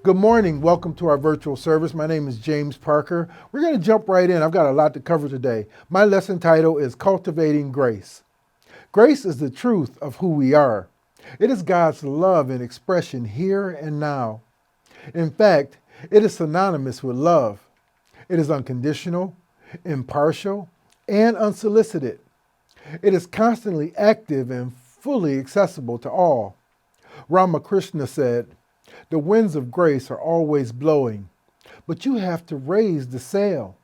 Good morning. Welcome to our virtual service. My name is James Parker. We're going to jump right in. I've got a lot to cover today. My lesson title is Cultivating Grace. Grace is the truth of who we are. It is God's love in expression here and now. In fact, it is synonymous with love. It is unconditional, impartial, and unsolicited. It is constantly active and fully accessible to all. Ramamkrishna said, "The winds of grace are always blowing, but you have to raise the sail.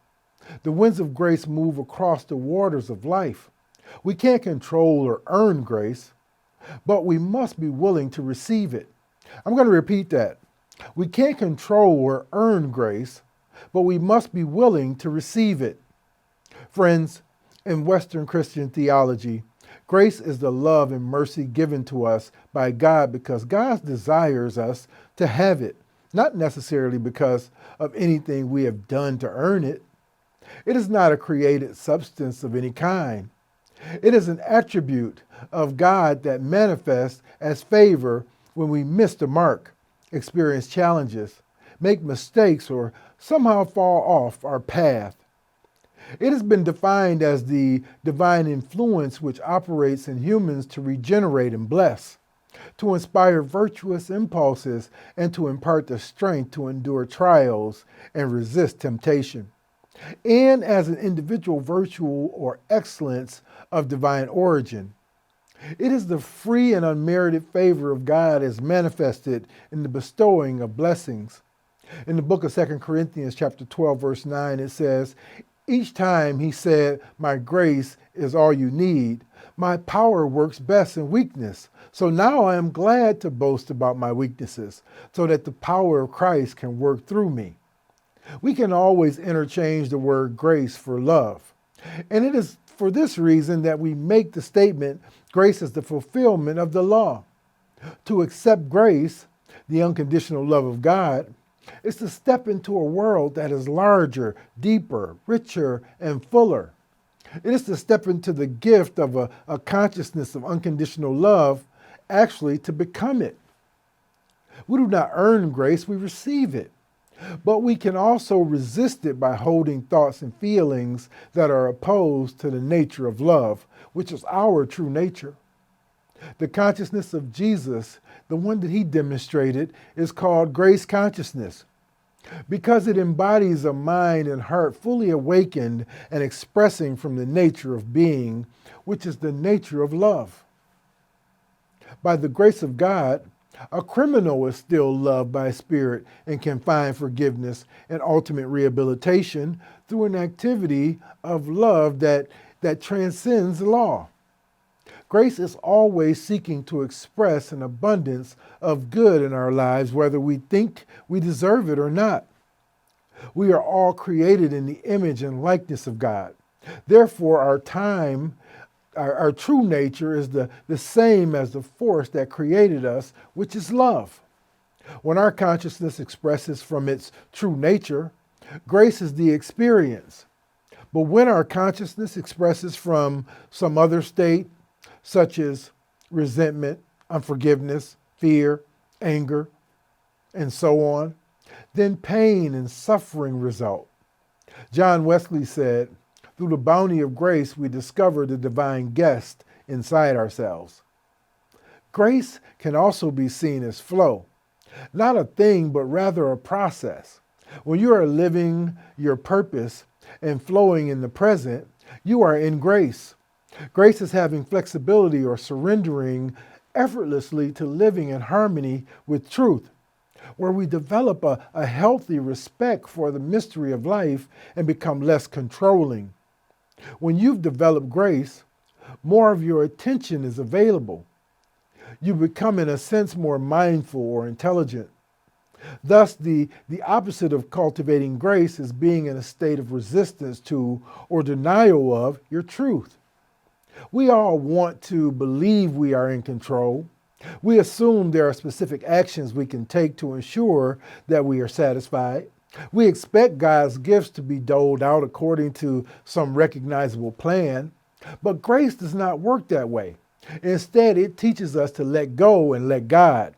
The winds of grace move across the waters of life. We can't control or earn grace, but we must be willing to receive it." I'm going to repeat that. We can't control or earn grace, but we must be willing to receive it. Friends, in Western Christian theology, grace is the love and mercy given to us by God because God desires us to have it, not necessarily because of anything we have done to earn it. It is not a created substance of any kind. It is an attribute of God that manifests as favor when we miss the mark, experience challenges, make mistakes, or somehow fall off our path. It has been defined as the divine influence which operates in humans to regenerate and bless, to inspire virtuous impulses, and to impart the strength to endure trials and resist temptation, and as an individual virtue or excellence of divine origin. It is the free and unmerited favor of God as manifested in the bestowing of blessings. In the book of 2 Corinthians chapter 12, verse 9, it says, "Each time he said, 'My grace is all you need,' my power works best in weakness. So now I am glad to boast about my weaknesses, so that the power of Christ can work through me." We can always interchange the word grace for love. And it is for this reason that we make the statement, grace is the fulfillment of the law. To accept grace, the unconditional love of God, is to step into a world that is larger, deeper, richer, and fuller. It is to step into the gift of a consciousness of unconditional love, actually to become it. We do not earn grace, we receive it. But we can also resist it by holding thoughts and feelings that are opposed to the nature of love, which is our true nature. The consciousness of Jesus, the one that he demonstrated, is called grace consciousness because it embodies a mind and heart fully awakened and expressing from the nature of being, which is the nature of love. By the grace of God, a criminal is still loved by Spirit and can find forgiveness and ultimate rehabilitation through an activity of love that transcends law. Grace is always seeking to express an abundance of good in our lives, whether we think we deserve it or not. We are all created in the image and likeness of God. Therefore, our true nature is the same as the force that created us, which is love. When our consciousness expresses from its true nature, grace is the experience. But when our consciousness expresses from some other state, such as resentment, unforgiveness, fear, anger, and so on, then pain and suffering result. John Wesley said, "Through the bounty of grace, we discover the divine guest inside ourselves." Grace can also be seen as flow, not a thing, but rather a process. When you are living your purpose and flowing in the present, you are in grace. Grace is having flexibility or surrendering effortlessly to living in harmony with truth, where we develop a healthy respect for the mystery of life and become less controlling. When you've developed grace, more of your attention is available. You become, in a sense, more mindful or intelligent. Thus, the opposite of cultivating grace is being in a state of resistance to or denial of your truth. We all want to believe we are in control. We assume there are specific actions we can take to ensure that we are satisfied. We expect God's gifts to be doled out according to some recognizable plan, but grace does not work that way. Instead, it teaches us to let go and let God.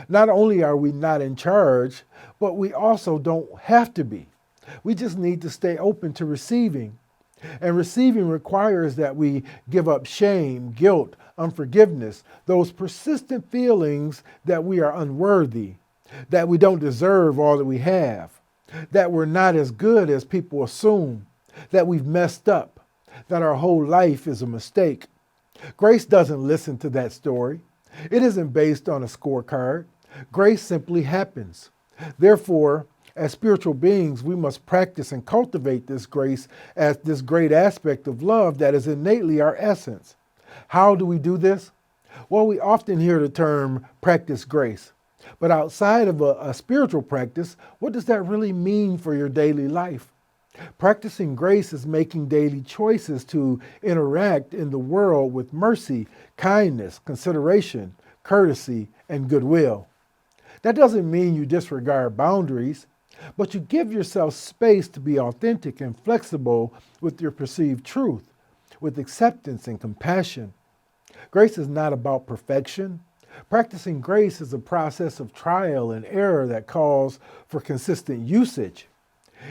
Not only are we not in charge, but we also don't have to be. We just need to stay open to receiving. And receiving requires that we give up shame, guilt, unforgiveness, those persistent feelings that we are unworthy, that we don't deserve all that we have, that we're not as good as people assume, that we've messed up, that our whole life is a mistake. Grace doesn't listen to that story. It isn't based on a scorecard. Grace simply happens. Therefore, as spiritual beings, we must practice and cultivate this grace as this great aspect of love that is innately our essence. How do we do this? Well, we often hear the term practice grace. But outside of a spiritual practice, what does that really mean for your daily life? Practicing grace is making daily choices to interact in the world with mercy, kindness, consideration, courtesy, and goodwill. That doesn't mean you disregard boundaries, but you give yourself space to be authentic and flexible with your perceived truth, with acceptance and compassion. Grace is not about perfection. Practicing grace is a process of trial and error that calls for consistent usage.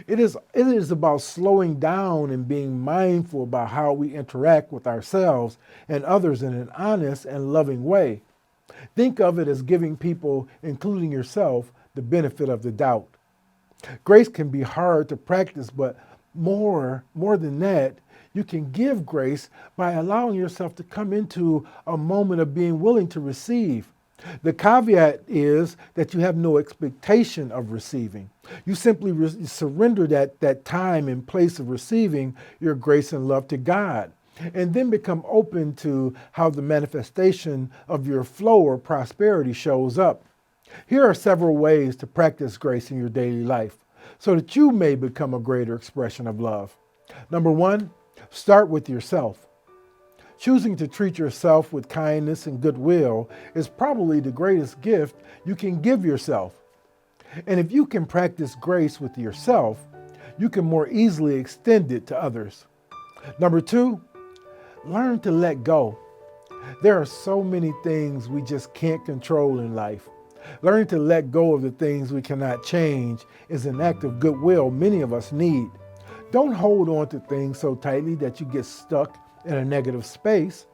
It is about slowing down and being mindful about how we interact with ourselves and others in an honest and loving way. Think of it as giving people, including yourself, the benefit of the doubt. Grace can be hard to practice, but more than that, you can give grace by allowing yourself to come into a moment of being willing to receive. The caveat is that you have no expectation of receiving. You simply surrender that time and place of receiving your grace and love to God, and then become open to how the manifestation of your flow or prosperity shows up. Here are several ways to practice grace in your daily life so that you may become a greater expression of love. Number one, start with yourself. Choosing to treat yourself with kindness and goodwill is probably the greatest gift you can give yourself. And if you can practice grace with yourself, you can more easily extend it to others. Number two, learn to let go. There are so many things we just can't control in life. Learning to let go of the things we cannot change is an act of goodwill many of us need. Don't hold on to things so tightly that you get stuck in a negative space.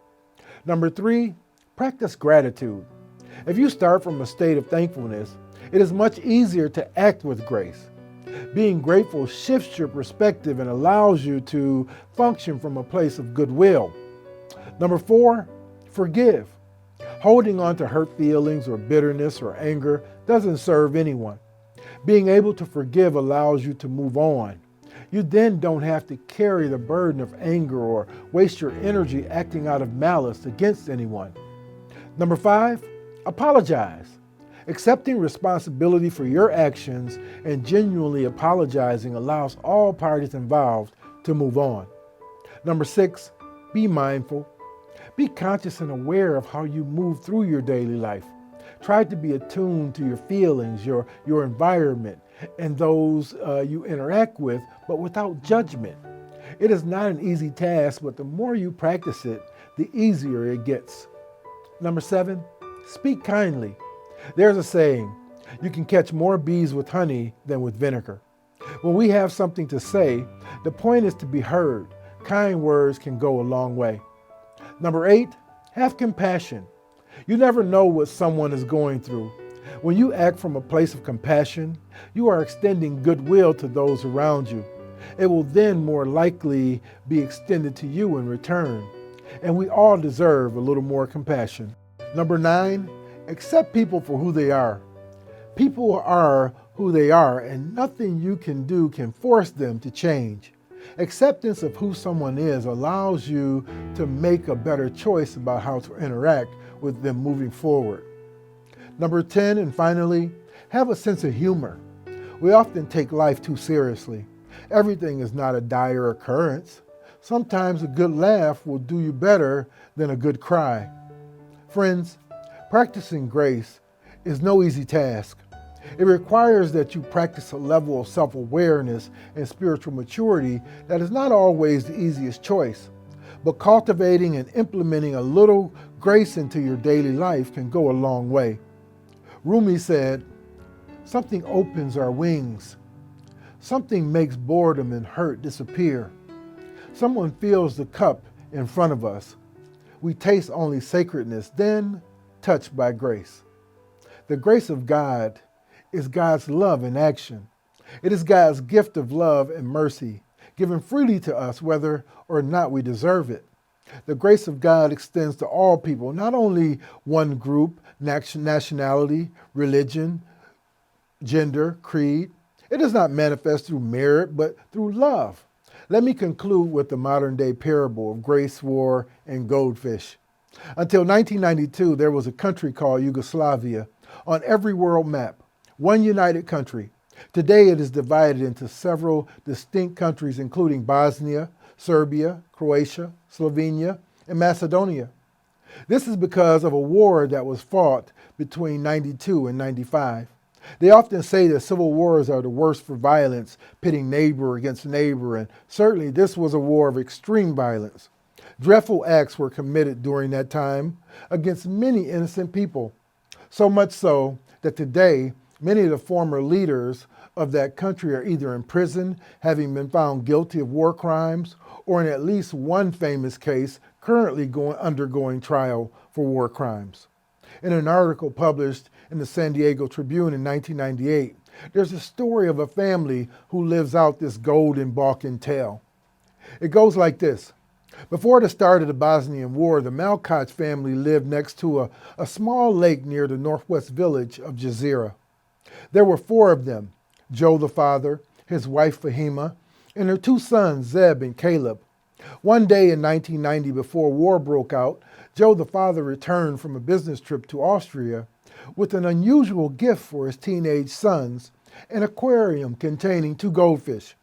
Number three, practice gratitude. If you start from a state of thankfulness, it is much easier to act with grace. Being grateful shifts your perspective and allows you to function from a place of goodwill. Number four, forgive. Holding on to hurt feelings or bitterness or anger doesn't serve anyone. Being able to forgive allows you to move on. You then don't have to carry the burden of anger or waste your energy acting out of malice against anyone. Number five, apologize. Accepting responsibility for your actions and genuinely apologizing allows all parties involved to move on. Number six, be mindful. Be conscious and aware of how you move through your daily life. Try to be attuned to your feelings, your environment, and those you interact with, but without judgment. It is not an easy task, but the more you practice it, the easier it gets. Number seven, speak kindly. There's a saying, you can catch more bees with honey than with vinegar. When we have something to say, the point is to be heard. Kind words can go a long way. Number eight, have compassion. You never know what someone is going through. When you act from a place of compassion, you are extending goodwill to those around you. It will then more likely be extended to you in return. And we all deserve a little more compassion. Number nine, accept people for who they are. People are who they are, and nothing you can do can force them to change. Acceptance of who someone is allows you to make a better choice about how to interact with them moving forward. Number 10, and finally, have a sense of humor. We often take life too seriously. Everything is not a dire occurrence. Sometimes a good laugh will do you better than a good cry. Friends, practicing grace is no easy task. It requires that you practice a level of self-awareness and spiritual maturity that is not always the easiest choice. But cultivating and implementing a little grace into your daily life can go a long way. Rumi said, "Something opens our wings. Something makes boredom and hurt disappear. Someone fills the cup in front of us. We taste only sacredness, then touched by grace." The grace of God is God's love in action. It is God's gift of love and mercy, given freely to us whether or not we deserve it. The grace of God extends to all people, not only one group, nationality, religion, gender, creed. It does not manifest through merit, but through love. Let me conclude with the modern-day parable of grace, war, and goldfish. Until 1992, there was a country called Yugoslavia on every world map, one united country. Today, it is divided into several distinct countries, including Bosnia, Serbia, Croatia, Slovenia, and Macedonia. This is because of a war that was fought between 92 and 95. They often say that civil wars are the worst for violence, pitting neighbor against neighbor, and certainly this was a war of extreme violence. Dreadful acts were committed during that time against many innocent people, so much so that today many of the former leaders of that country are either in prison, having been found guilty of war crimes, or in at least one famous case currently undergoing trial for war crimes. In an article published in the San Diego Tribune in 1998, there's a story of a family who lives out this golden Balkan tale. It goes like this. Before the start of the Bosnian War, the Malkoch family lived next to a small lake near the northwest village of Jazira. There were 4 of them, Joe the father, his wife Fahima, and their 2 sons, Zeb and Caleb. One day in 1990, before war broke out, Joe the father returned from a business trip to Austria with an unusual gift for his teenage sons, an aquarium containing 2 goldfish.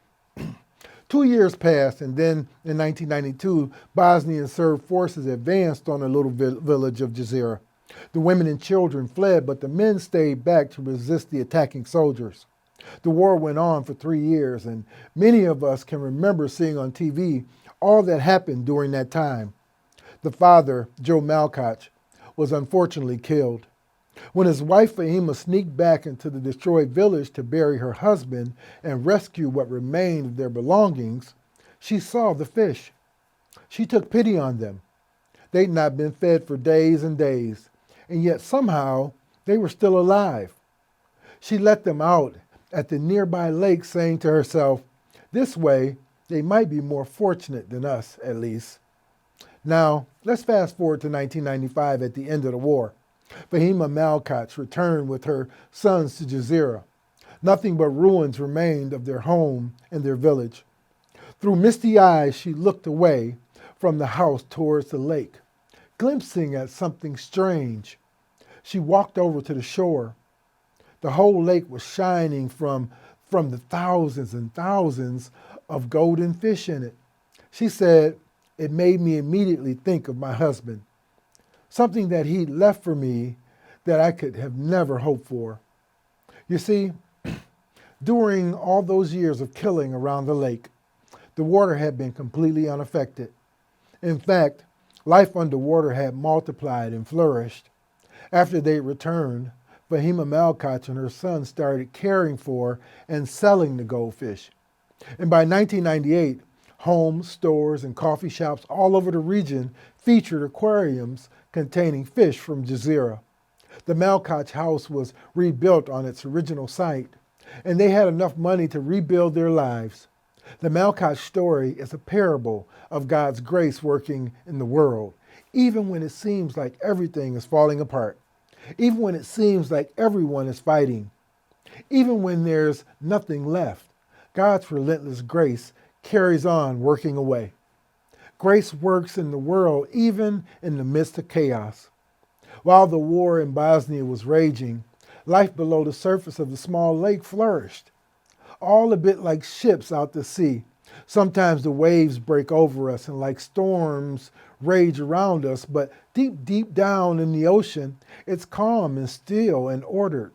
2 years passed, and then in 1992, Bosnian Serb forces advanced on the little village of Jazira. The women and children fled, but the men stayed back to resist the attacking soldiers. The war went on for 3 years, and many of us can remember seeing on TV all that happened during that time. The father, Joe Malkoch, was unfortunately killed. When his wife Fahima sneaked back into the destroyed village to bury her husband and rescue what remained of their belongings, she saw the fish. She took pity on them. They'd not been fed for days and days, and yet somehow they were still alive. She let them out at the nearby lake, saying to herself, "This way, they might be more fortunate than us, at least." Now, let's fast forward to 1995 at the end of the war. Fahima Malkoch returned with her sons to Jazira. Nothing but ruins remained of their home and their village. Through misty eyes, she looked away from the house towards the lake, glimpsing at something strange. She walked over to the shore. The whole lake was shining from the thousands and thousands of golden fish in it. She said, "It made me immediately think of my husband, something that he'd left for me that I could have never hoped for." You see, during all those years of killing around the lake, the water had been completely unaffected. In fact, life underwater had multiplied and flourished. After they returned, Fahima Malkoch and her son started caring for and selling the goldfish. And by 1998, homes, stores, and coffee shops all over the region featured aquariums containing fish from Jazira. The Malkoch house was rebuilt on its original site, and they had enough money to rebuild their lives. The Malkoch story is a parable of God's grace working in the world, even when it seems like everything is falling apart, even when it seems like everyone is fighting, even when there's nothing left. God's relentless grace carries on working away. Grace works in the world even in the midst of chaos. While the war in Bosnia was raging, life below the surface of the small lake flourished, all a bit like ships out to sea. Sometimes the waves break over us and like storms rage around us, but deep, deep down in the ocean, it's calm and still and ordered.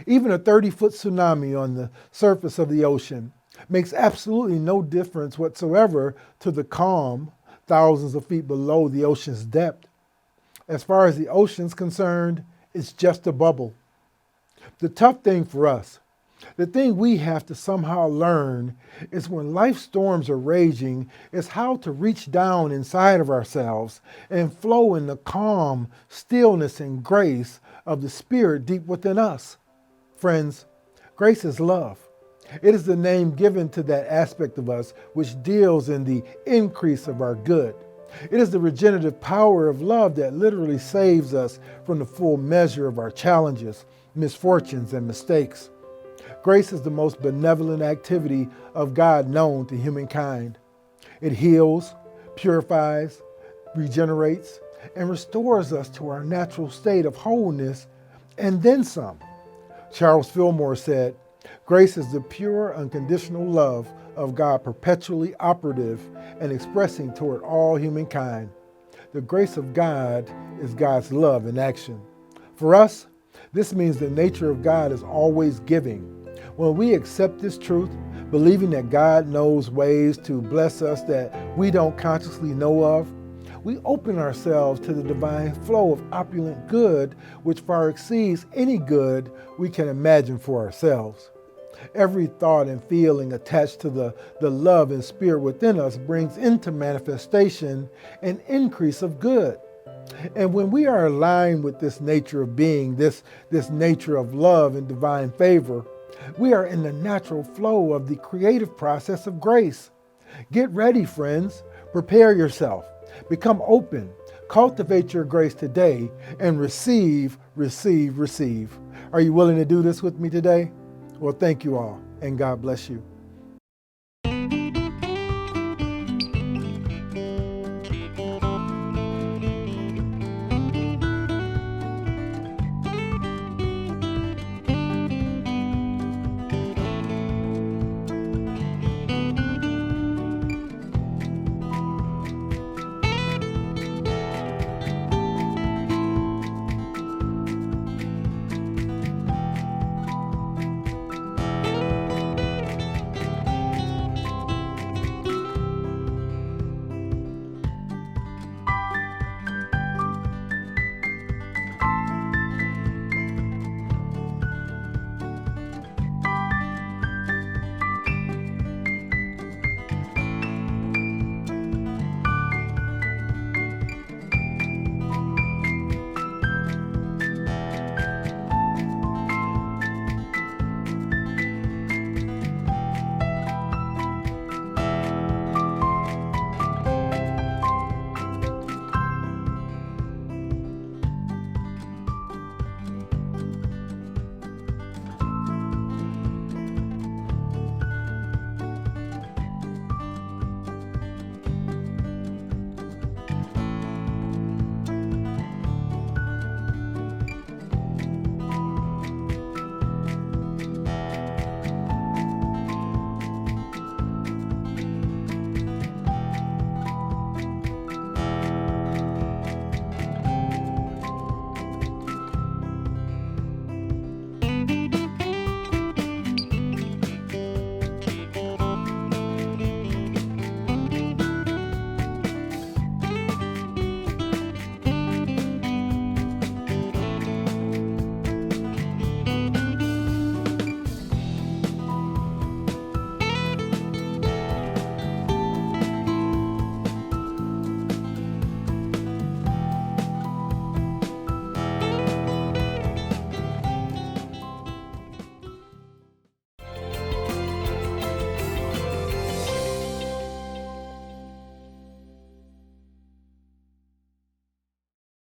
Even a 30-foot tsunami on the surface of the ocean makes absolutely no difference whatsoever to the calm thousands of feet below the ocean's depth. As far as the ocean's concerned, it's just a bubble. The tough thing for us, the thing we have to somehow learn is when life storms are raging, is how to reach down inside of ourselves and flow in the calm, stillness, and grace of the Spirit deep within us. Friends, grace is love. It is the name given to that aspect of us which deals in the increase of our good. It is the regenerative power of love that literally saves us from the full measure of our challenges, misfortunes, and mistakes. Grace is the most benevolent activity of God known to humankind. It heals, purifies, regenerates, and restores us to our natural state of wholeness and then some. Charles Fillmore said, "Grace is the pure, unconditional love of God perpetually operative and expressing toward all humankind. The grace of God is God's love in action." For us, this means the nature of God is always giving. When we accept this truth, believing that God knows ways to bless us that we don't consciously know of, we open ourselves to the divine flow of opulent good, which far exceeds any good we can imagine for ourselves. Every thought and feeling attached to the love and spirit within us brings into manifestation an increase of good. And when we are aligned with this nature of being, this nature of love and divine favor, we are in the natural flow of the creative process of grace. Get ready, friends. Prepare yourself. Become open. Cultivate your grace today and receive, receive, receive. Are you willing to do this with me today? Well, thank you all, and God bless you.